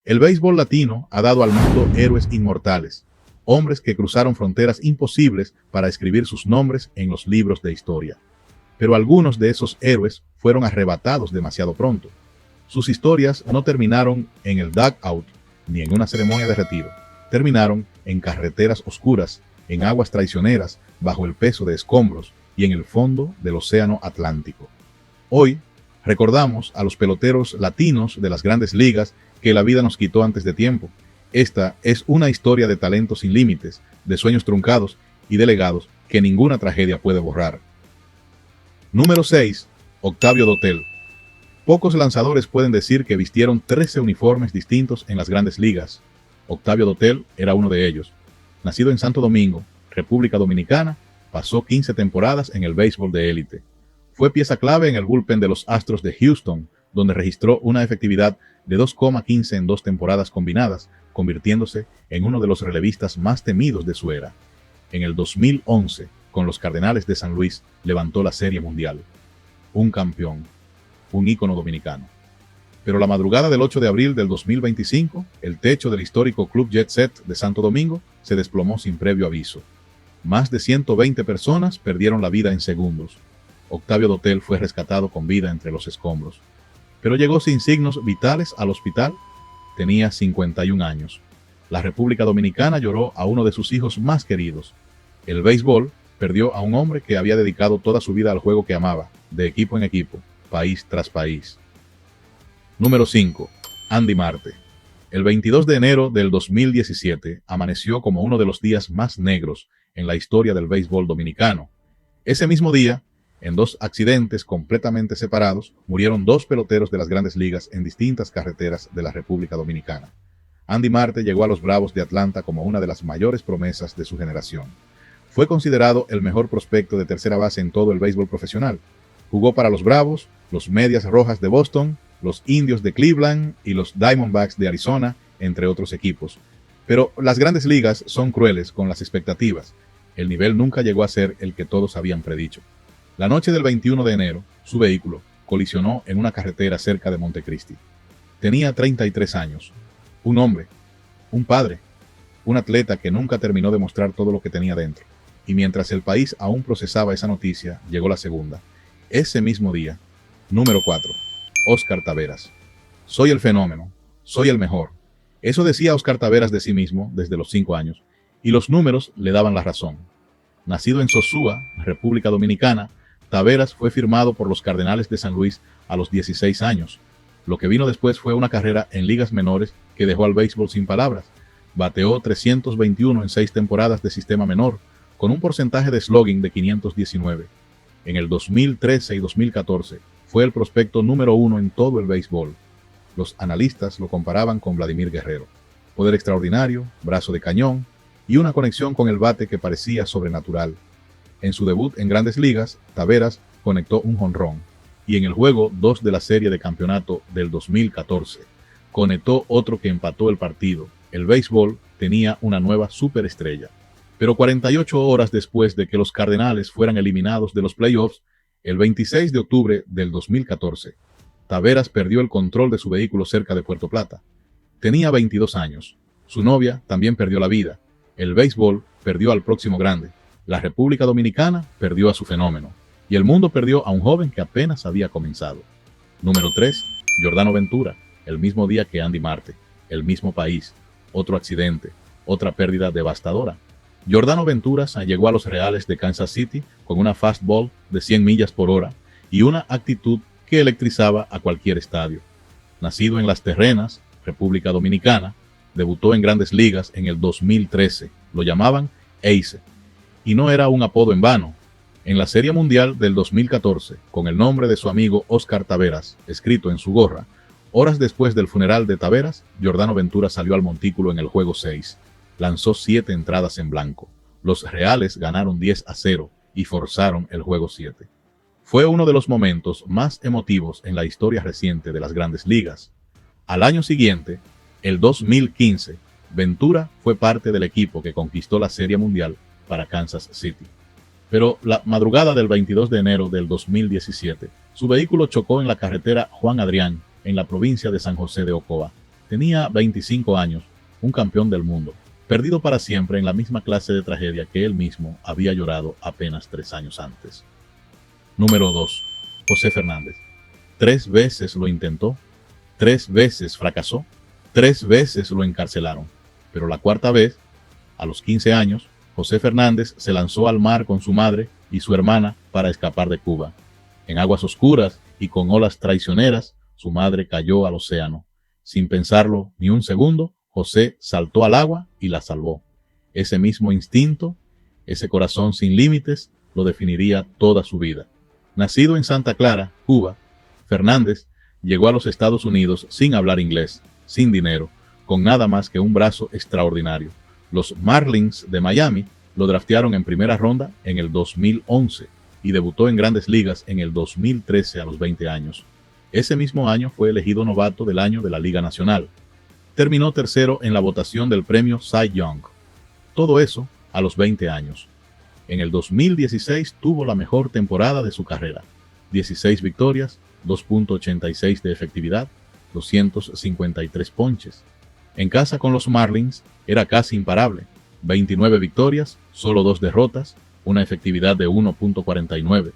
El béisbol latino ha dado al mundo héroes inmortales, hombres que cruzaron fronteras imposibles para escribir sus nombres en los libros de historia. Pero algunos de esos héroes fueron arrebatados demasiado pronto. Sus historias no terminaron en el dugout ni en una ceremonia de retiro. Terminaron en carreteras oscuras, en aguas traicioneras, bajo el peso de escombros y en el fondo del océano Atlántico. Hoy recordamos a los peloteros latinos de las grandes ligas que la vida nos quitó antes de tiempo. Esta es una historia de talentos sin límites, de sueños truncados y de legados que ninguna tragedia puede borrar. Número 6. Octavio Dotel. Pocos lanzadores pueden decir que vistieron 13 uniformes distintos en las grandes ligas. Octavio Dotel era uno de ellos. Nacido en Santo Domingo, República Dominicana, pasó 15 temporadas en el béisbol de élite. Fue pieza clave en el bullpen de los Astros de Houston, donde registró una efectividad de 2,15 en 2 temporadas combinadas, convirtiéndose en uno de los relevistas más temidos de su era. En el 2011, con los Cardenales de San Luis, levantó la Serie Mundial. Un campeón, un ícono dominicano. Pero la madrugada del 8 de abril del 2025, el techo del histórico Club Jet Set de Santo Domingo se desplomó sin previo aviso. Más de 120 personas perdieron la vida en segundos. Octavio Dotel fue rescatado con vida entre los escombros. Pero llegó sin signos vitales al hospital. Tenía 51 años. La República Dominicana lloró a uno de sus hijos más queridos. El béisbol perdió a un hombre que había dedicado toda su vida al juego que amaba, de equipo en equipo, país tras país. Número 5. Andy Marte. El 22 de enero del 2017 amaneció como uno de los días más negros en la historia del béisbol dominicano. Ese mismo día, en 2 accidentes completamente separados, murieron 2 peloteros de las grandes ligas en distintas carreteras de la República Dominicana. Andy Marte llegó a los Bravos de Atlanta como una de las mayores promesas de su generación. Fue considerado el mejor prospecto de tercera base en todo el béisbol profesional. Jugó para los Bravos, los Medias Rojas de Boston, los Indios de Cleveland y los Diamondbacks de Arizona, entre otros equipos. Pero las grandes ligas son crueles con las expectativas. El nivel nunca llegó a ser el que todos habían predicho. La noche del 21 de enero, su vehículo colisionó en una carretera cerca de Montecristi. Tenía 33 años. Un hombre, un padre, un atleta que nunca terminó de mostrar todo lo que tenía dentro. Y mientras el país aún procesaba esa noticia, llegó la segunda. Ese mismo día. Número 4. Óscar Taveras. Soy el fenómeno. Soy el mejor. Eso decía Óscar Taveras de sí mismo desde los 5 años. Y los números le daban la razón. Nacido en Sosúa, República Dominicana, Taveras fue firmado por los Cardenales de San Luis a los 16 años. Lo que vino después fue una carrera en ligas menores que dejó al béisbol sin palabras. Bateó 321 en 6 temporadas de sistema menor, con un porcentaje de slugging de 519. En el 2013 y 2014 fue el prospecto número 1 en todo el béisbol. Los analistas lo comparaban con Vladimir Guerrero. Poder extraordinario, brazo de cañón y una conexión con el bate que parecía sobrenatural. En su debut en Grandes Ligas, Taveras conectó un jonrón y en el juego 2 de la serie de campeonato del 2014 conectó otro que empató el partido. El béisbol tenía una nueva superestrella. Pero 48 horas después de que los Cardenales fueran eliminados de los playoffs, el 26 de octubre del 2014, Taveras perdió el control de su vehículo cerca de Puerto Plata. Tenía 22 años. Su novia también perdió la vida. El béisbol perdió al próximo grande. La República Dominicana perdió a su fenómeno. Y el mundo perdió a un joven que apenas había comenzado. Número 3. Yordano Ventura. El mismo día que Andy Marte. El mismo país. Otro accidente. Otra pérdida devastadora. Yordano Ventura llegó a los Reales de Kansas City con una fastball de 100 millas por hora y una actitud que electrizaba a cualquier estadio. Nacido en Las Terrenas, República Dominicana, debutó en Grandes Ligas en el 2013. Lo llamaban Ace. Y no era un apodo en vano. En la Serie Mundial del 2014, con el nombre de su amigo Óscar Taveras escrito en su gorra, horas después del funeral de Taveras, Yordano Ventura salió al montículo en el juego 6. Lanzó 7 entradas en blanco. Los Reales ganaron 10-0 y forzaron el juego 7. Fue uno de los momentos más emotivos en la historia reciente de las Grandes Ligas. Al año siguiente, el 2015, Ventura fue parte del equipo que conquistó la Serie Mundial para Kansas City. Pero la madrugada del 22 de enero del 2017, su vehículo chocó en la carretera Juan Adrián, en la provincia de San José de Ocoa. Tenía 25 años, un campeón del mundo, perdido para siempre en la misma clase de tragedia que él mismo había llorado apenas 3 años antes. Número 2. José Fernández. 3 veces lo intentó, 3 veces fracasó, 3 veces lo encarcelaron, pero la cuarta vez, a los 15 años, José Fernández se lanzó al mar con su madre y su hermana para escapar de Cuba. En aguas oscuras y con olas traicioneras, su madre cayó al océano. Sin pensarlo ni un segundo, José saltó al agua y la salvó. Ese mismo instinto, ese corazón sin límites, lo definiría toda su vida. Nacido en Santa Clara, Cuba, Fernández llegó a los Estados Unidos sin hablar inglés, sin dinero, con nada más que un brazo extraordinario. Los Marlins de Miami lo draftearon en primera ronda en el 2011 y debutó en Grandes Ligas en el 2013 a los 20 años. Ese mismo año fue elegido novato del año de la Liga Nacional. Terminó tercero en la votación del premio Cy Young. Todo eso a los 20 años. En el 2016 tuvo la mejor temporada de su carrera. 16 victorias, 2.86 de efectividad, 253 ponches. En casa con los Marlins era casi imparable. 29 victorias, solo 2 derrotas, una efectividad de 1.49.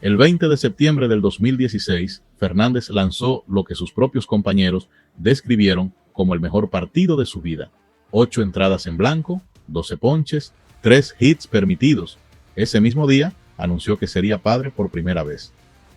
El 20 de septiembre del 2016, Fernández lanzó lo que sus propios compañeros describieron como el mejor partido de su vida. 8 entradas en blanco, 12 ponches, 3 hits permitidos. Ese mismo día anunció que sería padre por primera vez.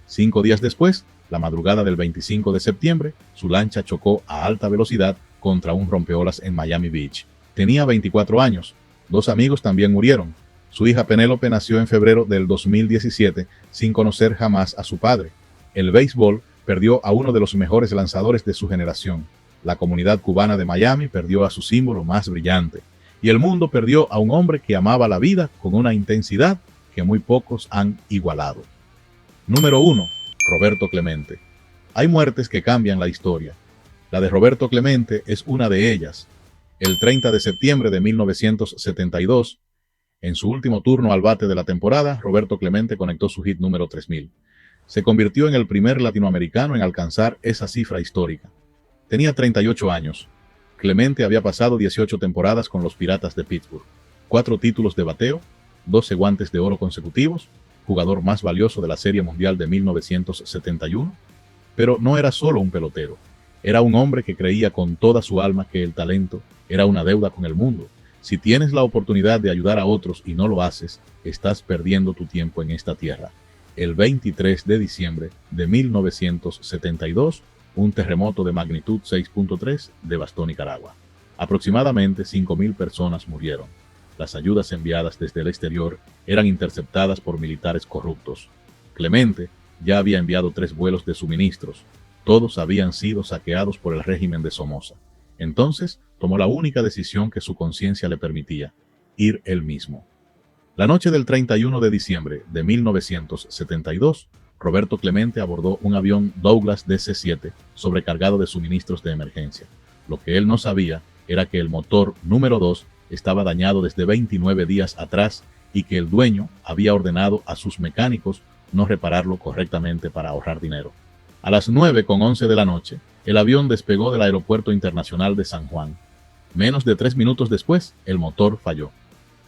5 días después, la madrugada del 25 de septiembre, su lancha chocó a alta velocidad contra un rompeolas en Miami Beach. Tenía 24 años. 2 amigos también murieron. Su hija Penélope nació en febrero del 2017 sin conocer jamás a su padre. El béisbol perdió a uno de los mejores lanzadores de su generación. La comunidad cubana de Miami perdió a su símbolo más brillante. Y el mundo perdió a un hombre que amaba la vida con una intensidad que muy pocos han igualado. Número 1. Roberto Clemente. Hay muertes que cambian la historia. La de Roberto Clemente es una de ellas. El 30 de septiembre de 1972, en su último turno al bate de la temporada, Roberto Clemente conectó su hit número 3000. Se convirtió en el primer latinoamericano en alcanzar esa cifra histórica. Tenía 38 años. Clemente había pasado 18 temporadas con los Piratas de Pittsburgh, 4 títulos de bateo, 12 guantes de oro consecutivos, jugador más valioso de la Serie Mundial de 1971. Pero no era solo un pelotero. Era un hombre que creía con toda su alma que el talento era una deuda con el mundo. Si tienes la oportunidad de ayudar a otros y no lo haces, estás perdiendo tu tiempo en esta tierra. El 23 de diciembre de 1972, un terremoto de magnitud 6.3 devastó Nicaragua. Aproximadamente 5.000 personas murieron. Las ayudas enviadas desde el exterior eran interceptadas por militares corruptos. Clemente ya había enviado 3 vuelos de suministros. Todos habían sido saqueados por el régimen de Somoza. Entonces tomó la única decisión que su conciencia le permitía: ir él mismo. La noche del 31 de diciembre de 1972, Roberto Clemente abordó un avión Douglas DC-7 sobrecargado de suministros de emergencia. Lo que él no sabía era que el motor número 2 estaba dañado desde 29 días atrás y que el dueño había ordenado a sus mecánicos no repararlo correctamente para ahorrar dinero. A las 9:11 de la noche, el avión despegó del Aeropuerto Internacional de San Juan. Menos de 3 minutos después, el motor falló.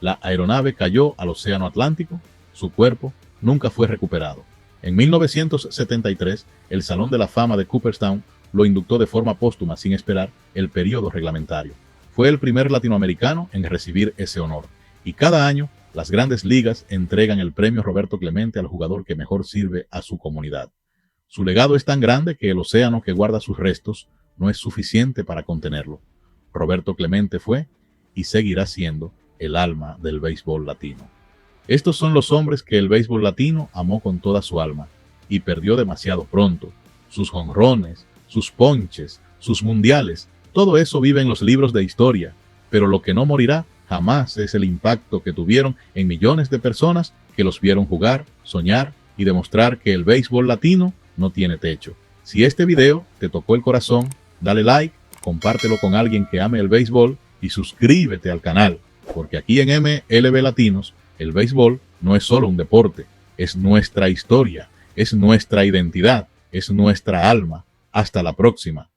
La aeronave cayó al Océano Atlántico. Su cuerpo nunca fue recuperado. En 1973, el Salón de la Fama de Cooperstown lo inductó de forma póstuma sin esperar el periodo reglamentario. Fue el primer latinoamericano en recibir ese honor. Y cada año, las Grandes Ligas entregan el premio Roberto Clemente al jugador que mejor sirve a su comunidad. Su legado es tan grande que el océano que guarda sus restos no es suficiente para contenerlo. Roberto Clemente fue y seguirá siendo el alma del béisbol latino. Estos son los hombres que el béisbol latino amó con toda su alma y perdió demasiado pronto. Sus jonrones, sus ponches, sus mundiales, todo eso vive en los libros de historia, pero lo que no morirá jamás es el impacto que tuvieron en millones de personas que los vieron jugar, soñar y demostrar que el béisbol latino no tiene techo. Si este video te tocó el corazón, dale like, compártelo con alguien que ame el béisbol y suscríbete al canal, porque aquí en MLB Latinos, el béisbol no es solo un deporte, es nuestra historia, es nuestra identidad, es nuestra alma. Hasta la próxima.